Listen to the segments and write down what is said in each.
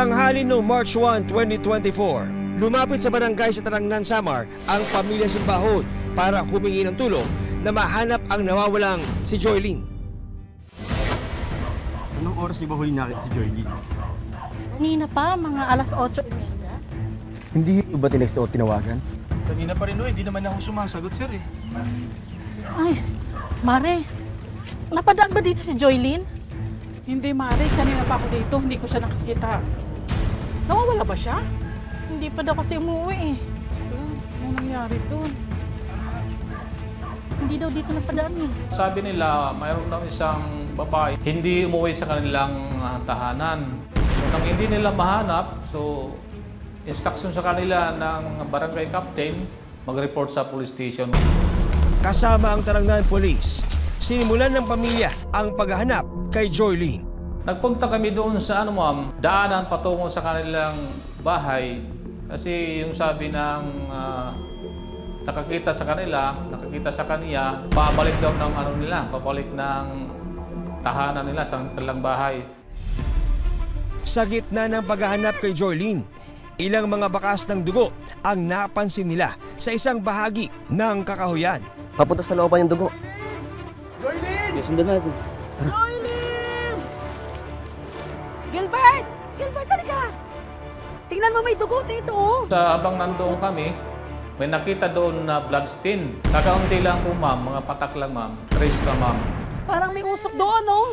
Tanghali noong March 1, 2024, lumapit sa barangay sa Tarangnan, Samar ang pamilya Simbahon para humingi ng tulong na mahanap ang nawawalang si Joylyn. Anong oras niyo ba huli nakita si Joylyn? Kanina pa, mga alas 8:30. Hindi ba tinext o tinawagan? Kanina pa rin hindi naman ako sumasagot, sir eh. Ay, Mare, napadaan ba dito si Joylyn? Hindi, Mare. Kanina pa ako dito. Hindi ko siya nakikita. Nawawala ba siya? Hindi pa daw kasi umuwi eh. Anong nangyari doon? Hindi daw dito napadaan eh. Sabi nila, mayroon daw isang babae, hindi umuwi sa kanilang tahanan. So, nang hindi nila mahanap, so instruction sa kanila ng barangay captain, mag-report sa police station. Kasama ang Tarangnan Police, sinimulan ng pamilya ang paghahanap kay Joylyn. Nagpunta kami doon sa daanan patungo sa kanilang bahay kasi yung sabi ng nakakita sa kaniya, pabalik daw ng pabalik ng tahanan nila sa kanilang bahay. Sa gitna ng paghahanap kay Joylyn, ilang mga bakas ng dugo ang napansin nila sa isang bahagi ng kakahuyan. Papunta sa looban yung dugo. Joylyn! Sundan natin. Gilbert! Gilbert, talaga! Tingnan mo, may dugo dito oh. Sa habang nandoon kami, may nakita doon na bloodstain. Kakaunti lang po ma'am, mga patak lang ma'am. Trace pa ma'am. Parang may usok doon oh.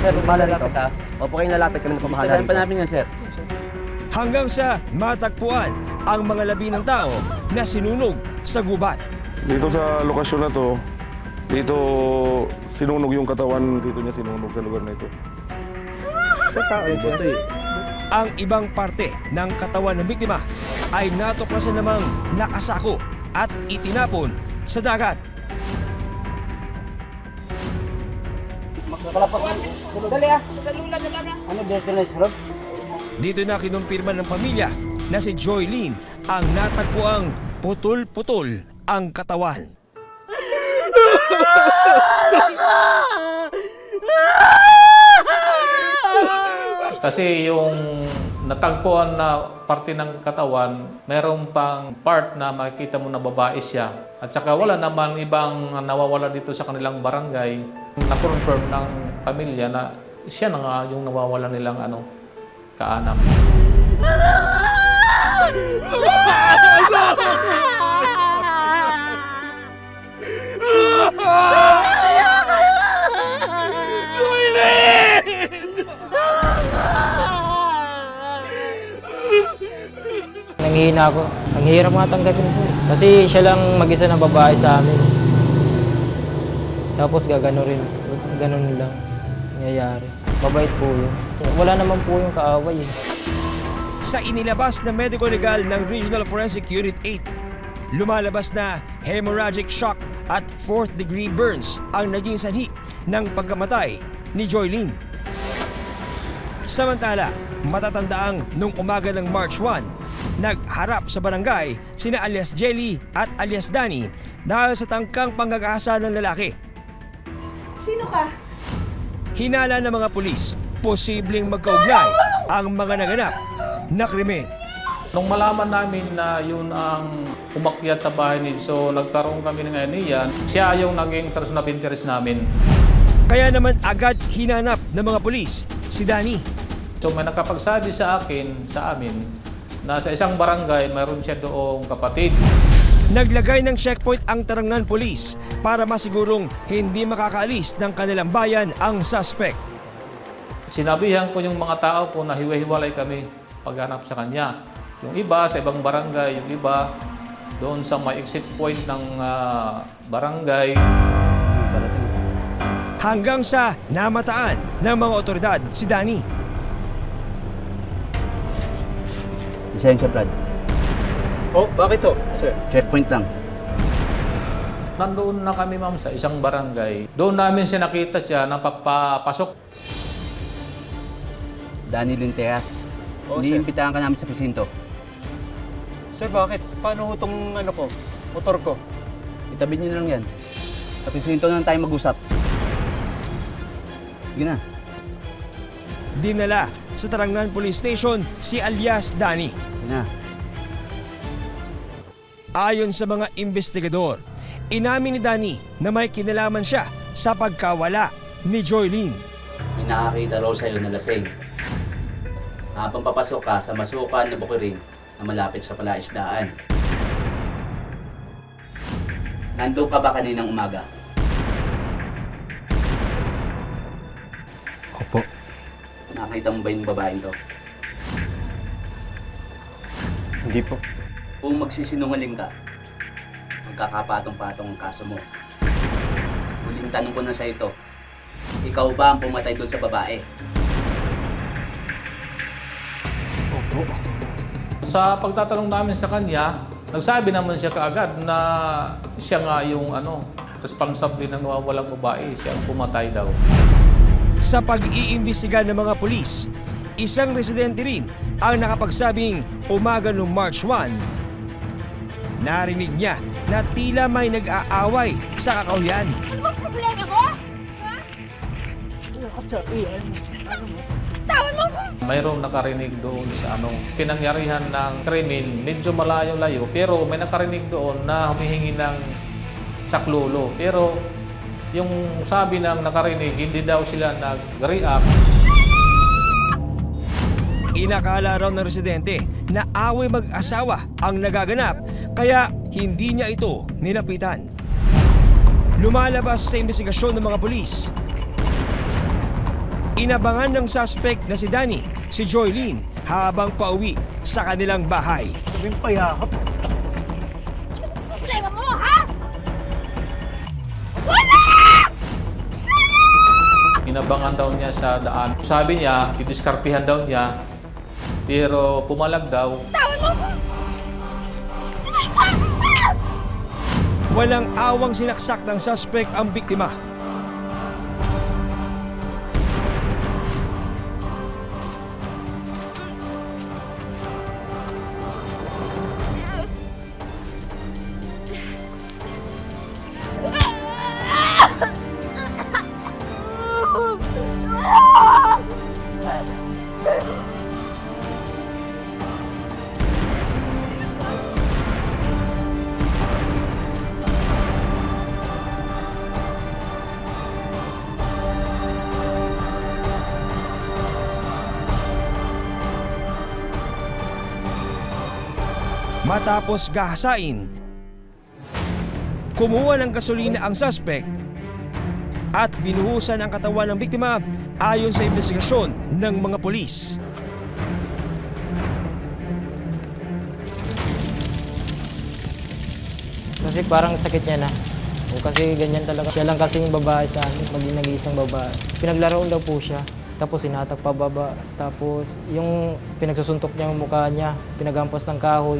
Sir, malalapit ha? Opo kayong lalapit kami na pamahala rito. Pa namin yan, sir. Hanggang sa matagpuan ang mga labi ng tao na sinunog sa gubat. Dito sa lokasyon na to, dito sinunog yung katawan, dito niya sinunog sa lugar na ito. Sa tao yun, sir. Ang ibang parte ng katawan ng biktima ay natuklasan namang nakasako at itinapon sa dagat. Dito na kinumpirma ng pamilya na si Joylyn ang natagpuang putol-putol ang katawan. Kasi yung natagpuan na parte ng katawan, merong pang part na makikita mo na babae siya. At saka wala naman ibang nawawala dito sa kanilang barangay. Na-confirm ng pamilya na siya na nga yung nawawala nilang kaanak. Nanghihina ako. Ang hirap nga tanggapin ko. Kasi siya lang mag-isa na babae sa amin. Tapos gagano rin. Ganun lang nangyayari. Mabait po yun. Wala naman po yung kaaway eh. Sa inilabas na medical legal ng Regional Forensic Unit 8, lumalabas na hemorrhagic shock at 4th degree burns ang naging sanhi ng pagkamatay ni Joylyn. Samantala, matatandaang nung umaga ng March 1, nagharap sa barangay sina alias Jelly at alias Danny dahil sa tangkang panggagahasa ng lalaki. Sino ka? Hinala ng mga pulis, posibleng magkaugnay ang mga naganap na krimen. Nung malaman namin na yun ang umakyat sa bahay ni so nagkaroon kami ng niyan, siya yung naging person of interest namin. Kaya naman agad hinanap ng mga pulis si Danny. So may nakapagsabi sa amin, na sa isang barangay mayroon siya doong kapatid. Naglagay ng checkpoint ang Tarangnan Police para masigurong hindi makakaalis ng kanilang bayan ang suspect. Sinabihan ko yung mga tao ko na hiwa-hiwalay kami paghanap sa kanya. Yung iba sa ibang barangay, yung iba doon sa may exit point ng barangay. Hanggang sa namataan ng mga otoridad si Danny. Lisensya, Brad. Oh, bakit to, sir? Checkpoint lang. Nandoon na kami ma'am sa isang barangay. Doon namin siya nakita siya na papasok. Danny Linteas. Oo, sir. Iniimbitahan ka namin sa presinto. Sir, bakit? Paano ho itong motor ko? Itabi niyo lang yan. Sa presinto na lang tayo mag-usap. Sige na. dinala sa Tarangnan Police Station si alias Danny. Yun na. Ayon sa mga investigador, inamin ni Danny na may kinalaman siya sa pagkawala ni Joylene. May nakakita raw sa'yo na lasing. Habang papasok ka sa masukan na bukirin na malapit sa palaisdaan. Nandun ka ba kaninang umaga? Opo. Nakita mo ba yung babaeng to? Hindi po. Kung magsisinungaling ka, magkakapatong-patong ang kaso mo. Huling tanong ko na sa ito, ikaw ba ang pumatay doon sa babae? Opo. Sa pagtatanong namin sa kanya, nagsabi naman siya kaagad na siya nga yung responsable ng nawawalang babae, siya ang pumatay daw. Sa pag-iimbestiga ng mga pulis, isang residente rin ang nakapagsabing umaga noong March 1, narinig niya na tila may nag-aaway sa kakauyan. Ano bang problema mo? Ha? Tawan mo ko! Mayroong nakarinig doon sa pinangyarihan ng krimen, medyo malayo-layo, pero may nakarinig doon na humihingi ng saklolo. Pero yung sabi ng nakarinig, hindi daw sila nag-react. Inakala raw ng residente na away mag-asawa ang nagaganap, kaya hindi niya ito nilapitan. Lumalabas sa investigasyon ng mga pulis, inabangan ng suspect na si Danny si Joylene habang pauwi sa kanilang bahay. Problema mo, ha? Inabangan daw niya sa daan. Sabi niya, didiskartihan daw niya, pero pumalag daw. Tawan mo ko! Walang awang sinaksak ng suspect ang biktima. Matapos gahasain, kumuha ng gasolina ang suspect at binuhusan ang katawan ng biktima ayon sa investigasyon ng mga pulis. Kasi parang sakit niya na. O kasi ganyan talaga. Siya lang kasi yung babae sa amin, maging nag-iisang babae. Pinaglaroon daw po siya. Tapos sinatak pababa. Tapos yung pinagsusuntok niya yung mukha niya, pinagampas ng kahoy.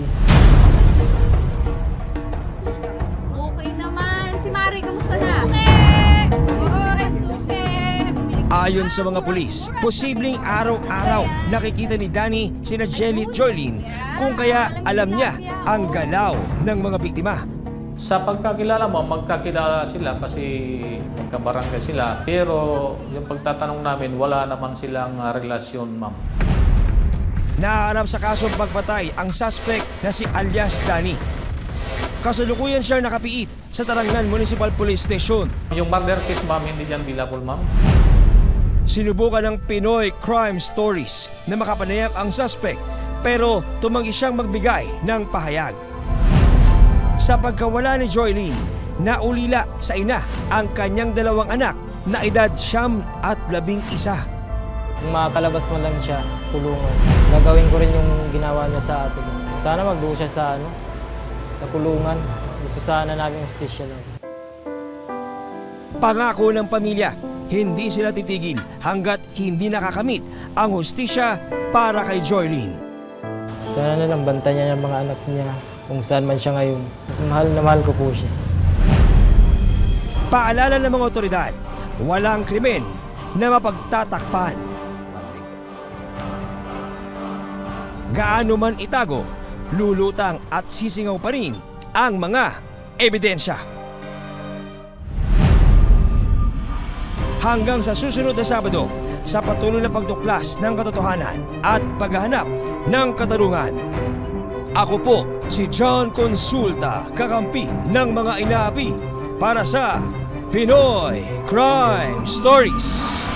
Okay naman. Si Mari, kamusta na? Ayon sa mga pulis, posibleng araw-araw nakikita ni Danny sina Jelly at Joylene, kung kaya alam niya ang galaw ng mga biktima. Sa pagkakilala mo, magkakilala sila kasi magkabarangay sila. Pero yung pagtatanong namin, wala naman silang relasyon, ma'am. Nahanap sa kasong pagpatay ang suspect na si alias Danny. Kasalukuyan siya nakapiit sa Tarangnan Municipal Police Station. Yung murder case, ma'am, hindi yan billable, ma'am. Sinubukan ng Pinoy Crime Stories na makapanayam ang suspect, pero tumanggi siyang magbigay ng pahayag. Sa pagkawala ni Joylene, naulila sa ina ang kanyang dalawang anak na edad 9 at 11. Kung makakalabas mo lang siya, kulungan. Gagawin ko rin yung ginawa niya sa atin. Sana magdugo siya sa sa kulungan. Gusto sana namin justisya lang. Pangako ng pamilya, hindi sila titigil hanggat hindi nakakamit ang hustisya para kay Joylene. Sana na lang bantayan niya ng mga anak niya kung saan man siya ngayon. Mas mahal na mahal ko po siya. Paalala ng mga otoridad, walang krimen na mapagtatakpan. Gaano man itago, lulutang at sisingaw pa rin ang mga ebidensya. Hanggang sa susunod na Sabado, sa patuloy na pagtuklas ng katotohanan at paghahanap ng katarungan. Ako po si John Consulta, kakampi ng mga inaapi para sa Pinoy Crime Stories.